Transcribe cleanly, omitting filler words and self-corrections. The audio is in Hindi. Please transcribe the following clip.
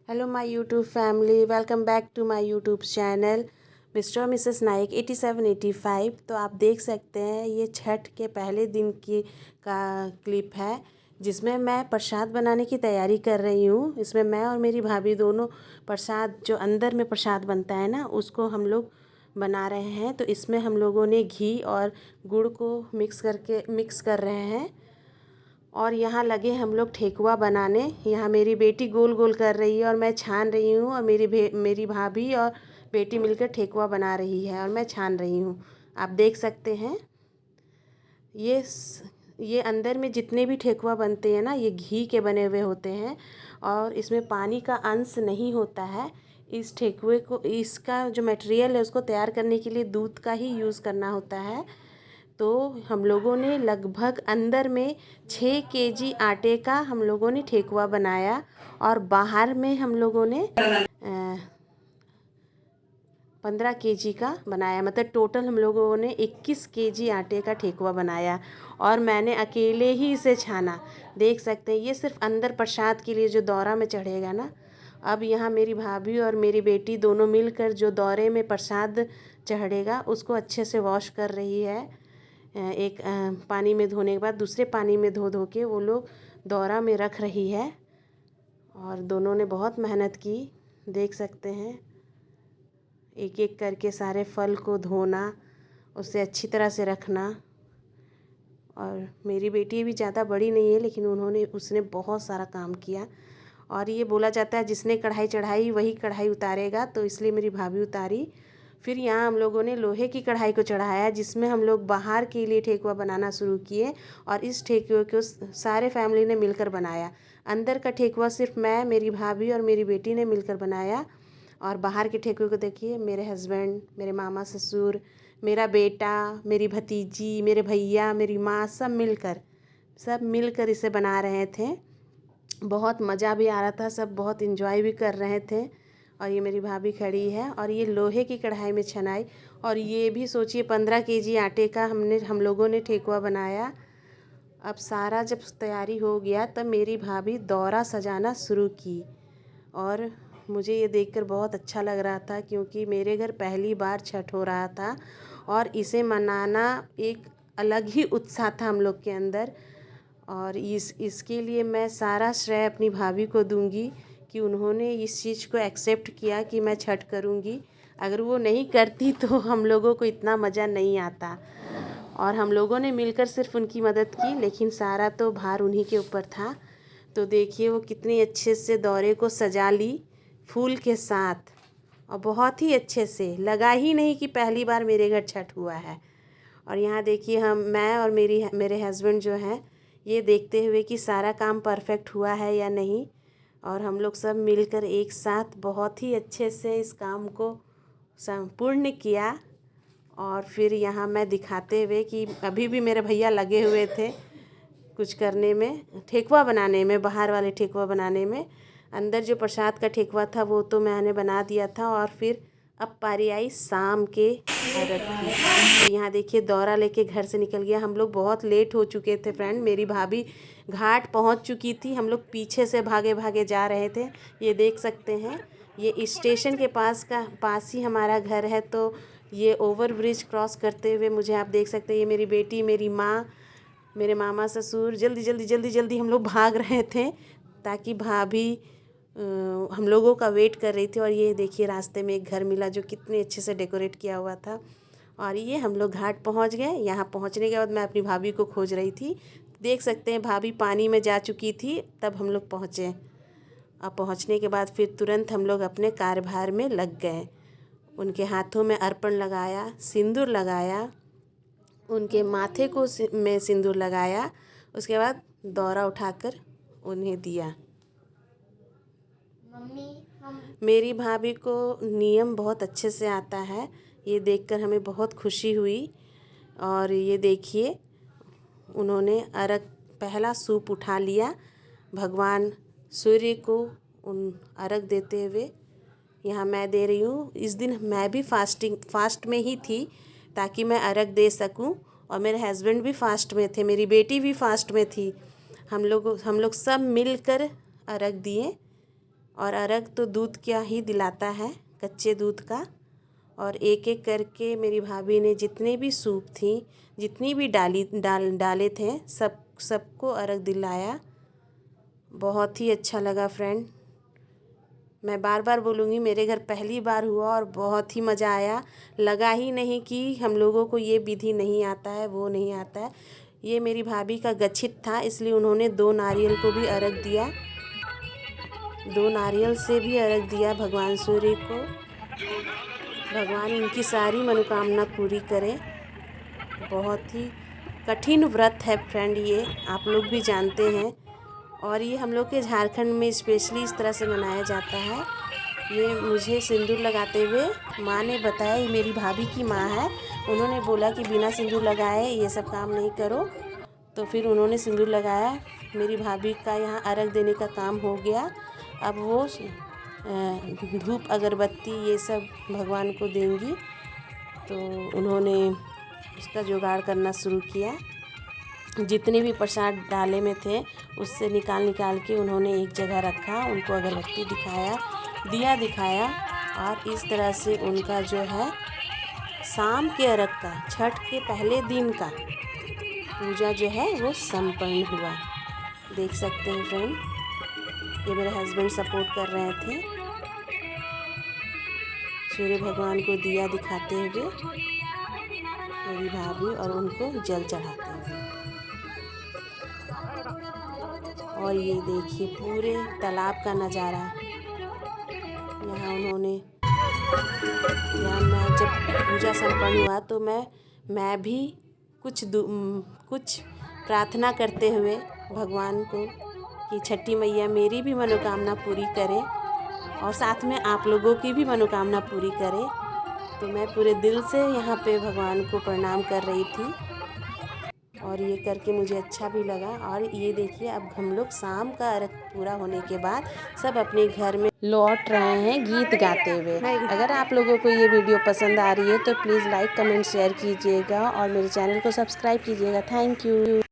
Hello my YouTube family, welcome back to my YouTube channel mister और मिसेस नाइक 8785। तो आप देख सकते हैं ये छठ के पहले दिन की का क्लिप है जिसमें मैं प्रसाद बनाने की तैयारी कर रही हूँ। इसमें मैं और मेरी भाभी दोनों प्रसाद, जो अंदर में प्रसाद बनता है ना, उसको हम लोग बना रहे हैं। तो इसमें हम लोगों ने घी और गुड़ को मिक्स कर रहे हैं और यहाँ लगे हम लोग ठेकुआ बनाने। यहाँ मेरी बेटी गोल गोल कर रही है और मैं छान रही हूँ, और मेरी भाभी और बेटी मिलकर ठेकुआ बना रही है और मैं छान रही हूँ। आप देख सकते हैं ये अंदर में जितने भी ठेकुआ बनते हैं ना, ये घी के बने हुए होते हैं और इसमें पानी का अंश नहीं होता है। इस ठेकुए को, इसका जो मटेरियल है उसको तैयार करने के लिए दूध का ही यूज़ करना होता है। तो हम लोगों ने लगभग अंदर में 6 केजी आटे का हम लोगों ने ठेकुआ बनाया और बाहर में हम लोगों ने 15 केजी का बनाया। मतलब टोटल हम लोगों ने 21 केजी आटे का ठेकुआ बनाया और मैंने अकेले ही इसे छाना। देख सकते हैं ये सिर्फ अंदर प्रसाद के लिए जो दौरा में चढ़ेगा ना। अब यहाँ मेरी भाभी और मेरी बेटी दोनों मिलकर जो दौरे में प्रसाद चढ़ेगा उसको अच्छे से वॉश कर रही है। एक पानी में धोने के बाद दूसरे पानी में धो धो के वो लोग दौरा में रख रही है और दोनों ने बहुत मेहनत की। देख सकते हैं एक एक करके सारे फल को धोना, उसे अच्छी तरह से रखना। और मेरी बेटी भी ज़्यादा बड़ी नहीं है, लेकिन उसने बहुत सारा काम किया। और ये बोला जाता है जिसने कढ़ाई चढ़ाई वही कढ़ाई उतारेगा, तो इसलिए मेरी भाभी उतारी। फिर यहाँ हम लोगों ने लोहे की कढ़ाई को चढ़ाया जिसमें हम लोग बाहर के लिए ठेकुआ बनाना शुरू किए और इस ठेकुए को सारे फैमिली ने मिलकर बनाया। अंदर का ठेकुआ सिर्फ मैं, मेरी भाभी और मेरी बेटी ने मिलकर बनाया। और बाहर के ठेकुए को देखिए, मेरे हस्बैंड, मेरे मामा ससुर, मेरा बेटा, मेरी भतीजी, मेरे भैया, मेरी माँ, सब मिलकर इसे बना रहे थे। बहुत मज़ा भी आ रहा था, सब बहुत इन्जॉय भी कर रहे थे। और ये मेरी भाभी खड़ी है और ये लोहे की कढ़ाई में छनाई। और ये भी सोचिए 15 केजी आटे का हम लोगों ने ठेकुआ बनाया। अब सारा जब तैयारी हो गया तब मेरी भाभी दौरा सजाना शुरू की और मुझे ये देखकर बहुत अच्छा लग रहा था, क्योंकि मेरे घर पहली बार छठ हो रहा था और इसे मनाना एक अलग ही उत्साह था हम लोग के अंदर। और इसके लिए मैं सारा श्रेय अपनी भाभी को दूंगी कि उन्होंने इस चीज़ को एक्सेप्ट किया कि मैं छठ करूंगी। अगर वो नहीं करती तो हम लोगों को इतना मज़ा नहीं आता। और हम लोगों ने मिलकर सिर्फ उनकी मदद की, लेकिन सारा तो भार उन्हीं के ऊपर था। तो देखिए वो कितनी अच्छे से दौरे को सजा ली फूल के साथ, और बहुत ही अच्छे से, लगा ही नहीं कि पहली बार मेरे घर छठ हुआ है। और यहाँ देखिए मैं और मेरे हस्बैंड जो हैं, ये देखते हुए कि सारा काम परफेक्ट हुआ है या नहीं। और हम लोग सब मिलकर एक साथ बहुत ही अच्छे से इस काम को संपूर्ण किया। और फिर यहाँ मैं दिखाते हुए कि अभी भी मेरे भैया लगे हुए थे कुछ करने में, ठेकुआ बनाने में, बाहर वाले ठेकुआ बनाने में। अंदर जो प्रसाद का ठेकुआ था वो तो मैंने बना दिया था। और फिर अब पारी आई शाम के अर्घ की। तो यहाँ देखिए दौरा लेके घर से निकल गया। हम लोग बहुत लेट हो चुके थे फ्रेंड, मेरी भाभी घाट पहुँच चुकी थी, हम लोग पीछे से भागे भागे जा रहे थे। ये देख सकते हैं ये स्टेशन के पास ही हमारा घर है। तो ये ओवर ब्रिज क्रॉस करते हुए मुझे, आप देख सकते हैं, ये मेरी बेटी, मेरी माँ, मेरे मामा ससुर जल्दी जल्दी जल्दी जल्दी हम लोग भाग रहे थे ताकि भाभी हम लोगों का वेट कर रही थी। और ये देखिए रास्ते में एक घर मिला जो कितने अच्छे से डेकोरेट किया हुआ था। और ये हम लोग घाट पहुंच गए। यहाँ पहुंचने के बाद मैं अपनी भाभी को खोज रही थी। देख सकते हैं भाभी पानी में जा चुकी थी तब हम लोग पहुँचे। अब पहुँचने के बाद फिर तुरंत हम लोग अपने कार्यभार में लग गए। उनके हाथों में अर्पण लगाया, सिंदूर लगाया, उनके माथे को में सिंदूर लगाया। उसके बाद दौरा उठाकर उन्हें दिया। मेरी भाभी को नियम बहुत अच्छे से आता है, ये देखकर हमें बहुत खुशी हुई। और ये देखिए उन्होंने अर्घ, पहला सूप उठा लिया भगवान सूर्य को उन अर्घ देते हुए। यहाँ मैं दे रही हूँ। इस दिन मैं भी फास्ट में ही थी ताकि मैं अर्घ दे सकूँ। और मेरे हस्बैंड भी फास्ट में थे, मेरी बेटी भी फास्ट में थी। हम लोग सब मिलकर अर्घ दिए। और अर्घ तो दूध क्या ही दिलाता है, कच्चे दूध का। और एक एक करके मेरी भाभी ने जितने भी सूप थी, जितनी भी डाले थे, सबको अर्घ दिलाया। बहुत ही अच्छा लगा फ्रेंड। मैं बार बार बोलूँगी, मेरे घर पहली बार हुआ और बहुत ही मज़ा आया। लगा ही नहीं कि हम लोगों को ये विधि नहीं आता है, वो नहीं आता है। ये मेरी भाभी का गच्छित था, इसलिए उन्होंने 2 नारियल को भी अर्घ दिया, 2 नारियल से भी अर्घ दिया भगवान सूर्य को। भगवान इनकी सारी मनोकामना पूरी करे। बहुत ही कठिन व्रत है फ्रेंड, ये आप लोग भी जानते हैं। और ये हम लोग के झारखंड में स्पेशली इस तरह से मनाया जाता है। ये मुझे सिंदूर लगाते हुए माँ ने बताया, ये मेरी भाभी की माँ है, उन्होंने बोला कि बिना सिंदूर लगाए ये सब काम नहीं करो। तो फिर उन्होंने सिंदूर लगाया। मेरी भाभी का यहाँ अर्घ देने का काम हो गया। अब वो धूप अगरबत्ती ये सब भगवान को देंगी। तो उन्होंने उसका जुगाड़ करना शुरू किया। जितने भी प्रसाद डाले में थे उससे निकाल के उन्होंने एक जगह रखा, उनको अगरबत्ती दिखाया, दिया दिखाया। और इस तरह से उनका जो है शाम के अर्घ का, छठ के पहले दिन का पूजा जो है वो संपन्न हुआ। देख सकते हैं फ्रेंड, ये मेरे हस्बैंड सपोर्ट कर रहे थे सूर्य भगवान को दिया दिखाते हुए, मेरी भाभी और उनको जल चढ़ाते हुए। और ये देखिए पूरे तालाब का नज़ारा। यहाँ उन्होंने, यहाँ मैं जब पूजा संपन्न हुआ तो मैं भी कुछ प्रार्थना करते हुए भगवान को कि छठी मैया मेरी भी मनोकामना पूरी करे और साथ में आप लोगों की भी मनोकामना पूरी करे। तो मैं पूरे दिल से यहाँ पे भगवान को प्रणाम कर रही थी और ये करके मुझे अच्छा भी लगा। और ये देखिए, अब हम लोग शाम का अर्घ पूरा होने के बाद सब अपने घर में लौट रहे हैं गीत गाते हुए। अगर आप लोगों को ये वीडियो पसंद आ रही है तो प्लीज़ लाइक, कमेंट, शेयर कीजिएगा और मेरे चैनल को सब्सक्राइब कीजिएगा। Thank you.